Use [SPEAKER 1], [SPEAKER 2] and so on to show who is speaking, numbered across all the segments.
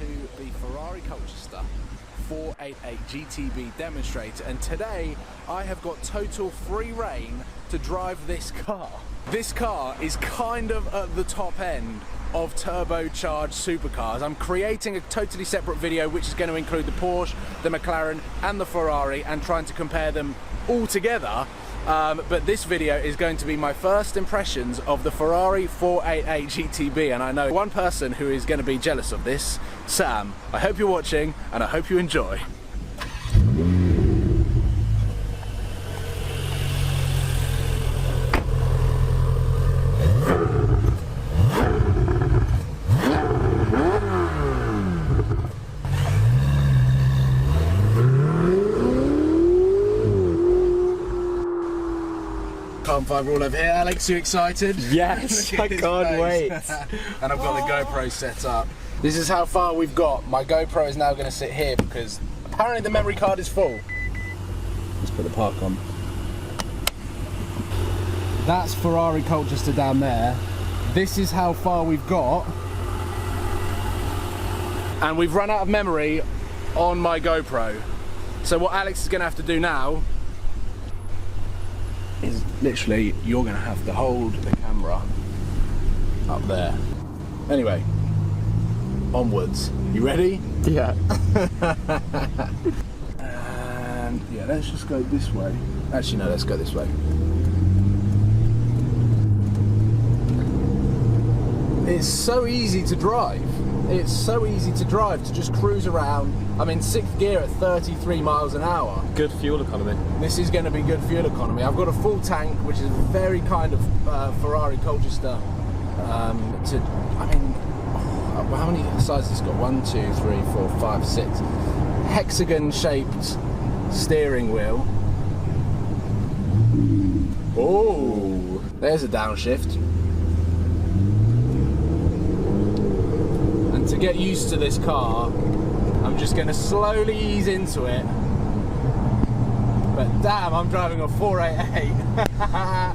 [SPEAKER 1] to the Ferrari Colchester 488 GTB demonstrator, and today I have got total free reign to drive this car. This car is kind of at the top end of turbocharged supercars. I'm creating a totally separate video which is going to include the Porsche, the McLaren and the Ferrari and trying to compare them all together. But this video is going to be my first impressions of the Ferrari 488 GTB, and I know one person who is going to be jealous of this, Sam. I hope you're watching and I hope you enjoy. We're all over here. Alex, you excited?
[SPEAKER 2] Yes, I can't wait.
[SPEAKER 1] And I've got the GoPro set up. This is how far we've got. My GoPro is now going to sit here because apparently the memory card is full. Let's put the park on. That's Ferrari Colchester down there. This is how far we've got. And we've run out of memory on my GoPro. So what Alex is going to have to do now is literally, you're going to have to hold the camera up there. Anyway, onwards. You ready?
[SPEAKER 2] Yeah.
[SPEAKER 1] And yeah, let's just go this way. Actually, no, let's go this way. It's so easy to drive. It's so easy to drive, to just cruise around. I'm in 6th gear at 33 miles an hour.
[SPEAKER 2] Good fuel economy.
[SPEAKER 1] This is going to be good fuel economy. I've got a full tank, which is very kind of Ferrari Colchester. I mean, how many sizes has it got? 1, 2, 3, 4, 5, 6. Hexagon-shaped steering wheel. Oh, there's a downshift. To get used to this car, I'm just going to slowly ease into it. But damn, I'm driving a 488.
[SPEAKER 2] I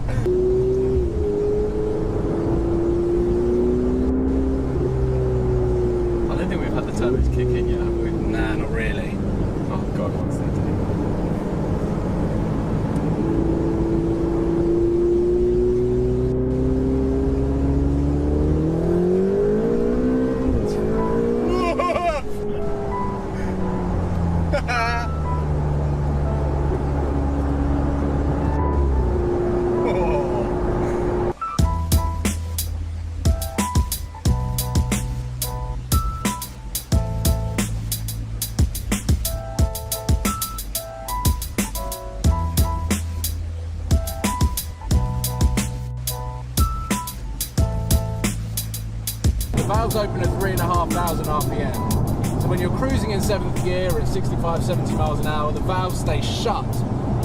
[SPEAKER 2] don't think we've had the turbos kick in yet, have we?
[SPEAKER 1] Nah, not really.
[SPEAKER 2] Oh god, what's that doing?
[SPEAKER 1] The valves open at 3,500 RPM. So when you're cruising in 7th gear at 65, 70 miles an hour, the valves stay shut,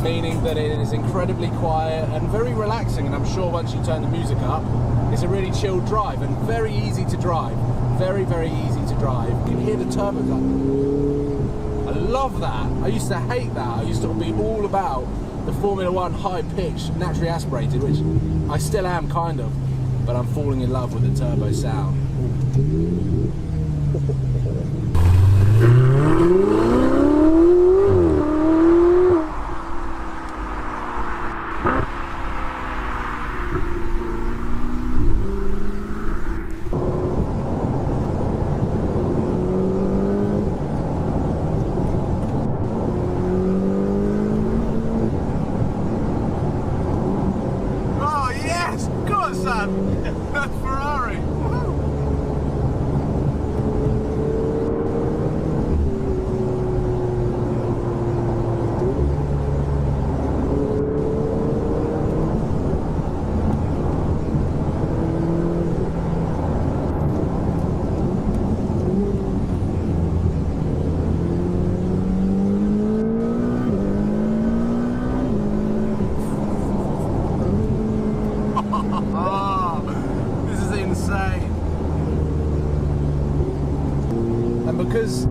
[SPEAKER 1] meaning that it is incredibly quiet and very relaxing. And I'm sure once you turn the music up, it's a really chilled drive and very easy to drive. Very, very easy to drive. You can hear the turbo. I love that. I used to hate that. I used to be all about the Formula 1 high-pitched, naturally aspirated, which I still am kind of, but I'm falling in love with the turbo sound. Oh yes, go on Sam, that's Ferrari. This is insane. And because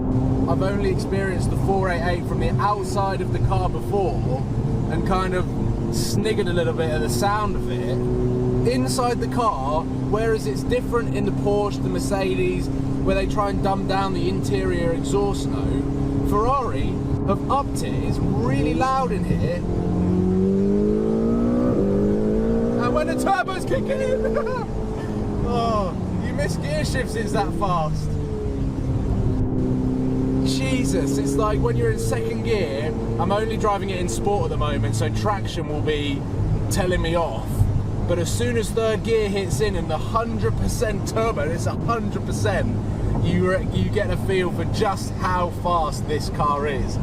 [SPEAKER 1] I've only experienced the 488 from the outside of the car before and kind of sniggered a little bit at the sound of it, inside the car, whereas it's different in the Porsche, the Mercedes, where they try and dumb down the interior exhaust note, Ferrari have upped it. It's really loud in here. And when the turbo's kicking in, oh, you miss gear shifts, it's that fast. Jesus, it's like when you're in second gear, I'm only driving it in sport at the moment, so traction will be telling me off. But as soon as third gear hits in and the 100% turbo, it's 100%, you get a feel for just how fast this car is.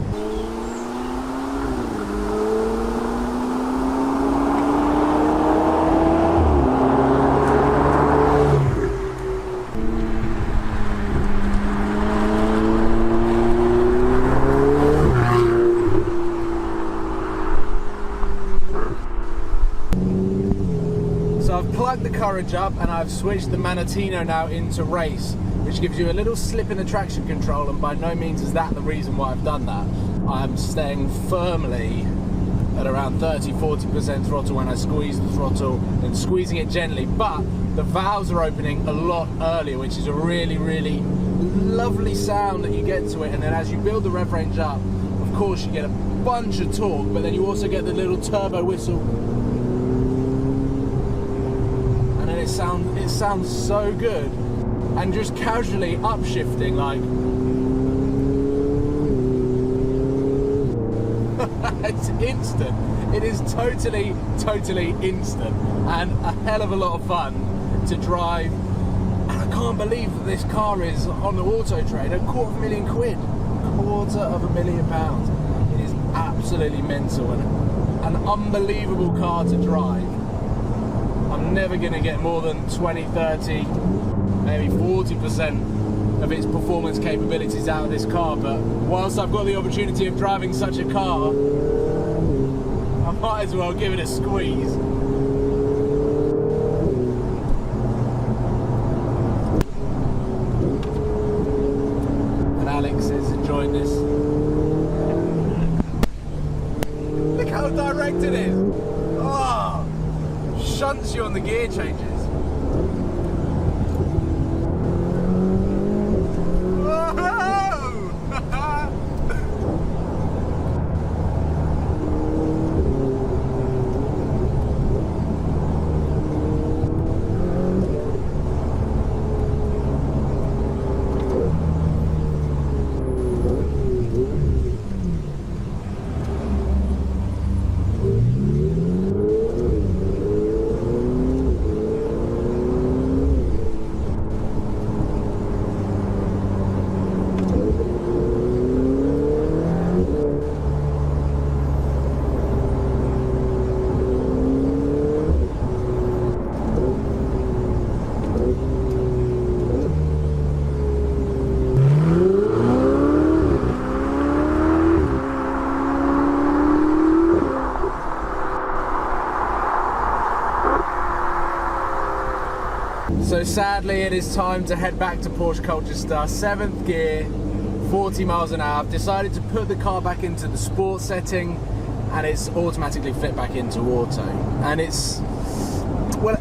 [SPEAKER 1] So I've plugged the Courage up and I've switched the Manatino now into race, which gives you a little slip in the traction control, and by no means is that the reason why I've done that. I'm staying firmly at around 30-40% throttle when I squeeze the throttle and squeezing it gently, but the valves are opening a lot earlier, which is a really, really lovely sound that you get to it. And then as you build the rev range up, of course you get a bunch of torque, but then you also get the little turbo whistle. It sounds so good, and just casually upshifting, like it's instant. It is totally instant, and a hell of a lot of fun to drive. And I can't believe that this car is on the Auto Trade at £250,000 quid, £250,000. It is absolutely mental and an unbelievable car to drive. I'm never going to get more than 20, 30, maybe 40% of its performance capabilities out of this car, but whilst I've got the opportunity of driving such a car, I might as well give it a squeeze. And Alex is enjoying this. Look how direct it is! Oh! Shunts you on the gear changes. So sadly it is time to head back to Porsche Colchester, 7th gear, 40 miles an hour. I've decided to put the car back into the sport setting, and it's automatically flipped back into auto. And it's, well,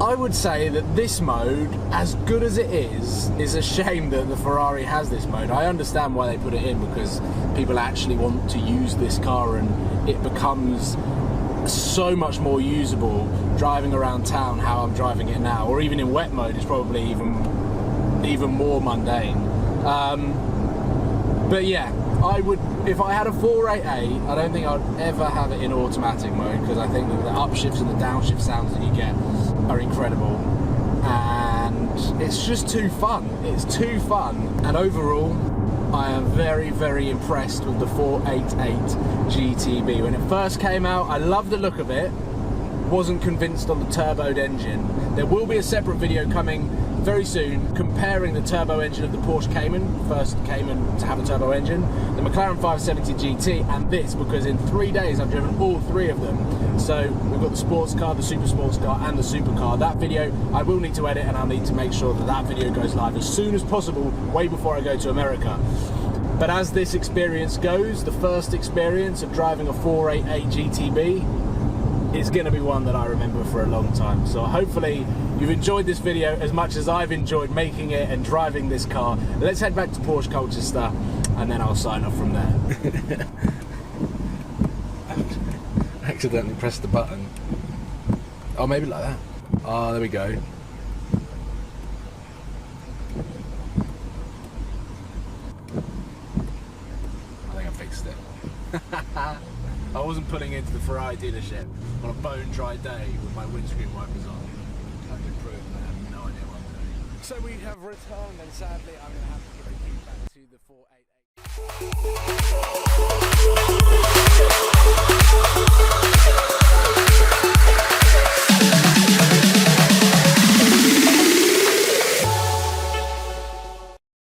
[SPEAKER 1] I would say that this mode, as good as it is a shame that the Ferrari has this mode. I understand why they put it in, because people actually want to use this car and it becomes so much more usable driving around town how I'm driving it now, or even in wet mode it's probably even more mundane. But yeah, I would, if I had a 488, I don't think I'd ever have it in automatic mode, because I think that the upshifts and the downshift sounds that you get are incredible, and it's just too fun. It's too fun, and overall I am very impressed with the 488 GTB. When it first came out, I loved the look of it, wasn't convinced on the turboed engine. There will be a separate video coming very soon comparing the turbo engine of the Porsche Cayman, first Cayman to have a turbo engine, the McLaren 570 GT, and this, because in 3 days I've driven all three of them. So we've got the sports car, the super sports car, and the supercar. That video I will need to edit, and I'll need to make sure that that video goes live as soon as possible, way before I go to America. But as this experience goes, the first experience of driving a 488 GTB, it's going to be one that I remember for a long time. So hopefully you've enjoyed this video as much as I've enjoyed making it and driving this car. Let's head back to Porsche Colchester and then I'll sign off from there.
[SPEAKER 2] Accidentally pressed the button. Oh, maybe like that. Oh, there we go. I think I fixed it.
[SPEAKER 1] I wasn't pulling into the Ferrari dealership on a bone dry day with my windscreen wipers on.
[SPEAKER 2] I've improved and I have no idea what I'm doing.
[SPEAKER 1] So we have returned and sadly I'm going to have to give the key back to the 488.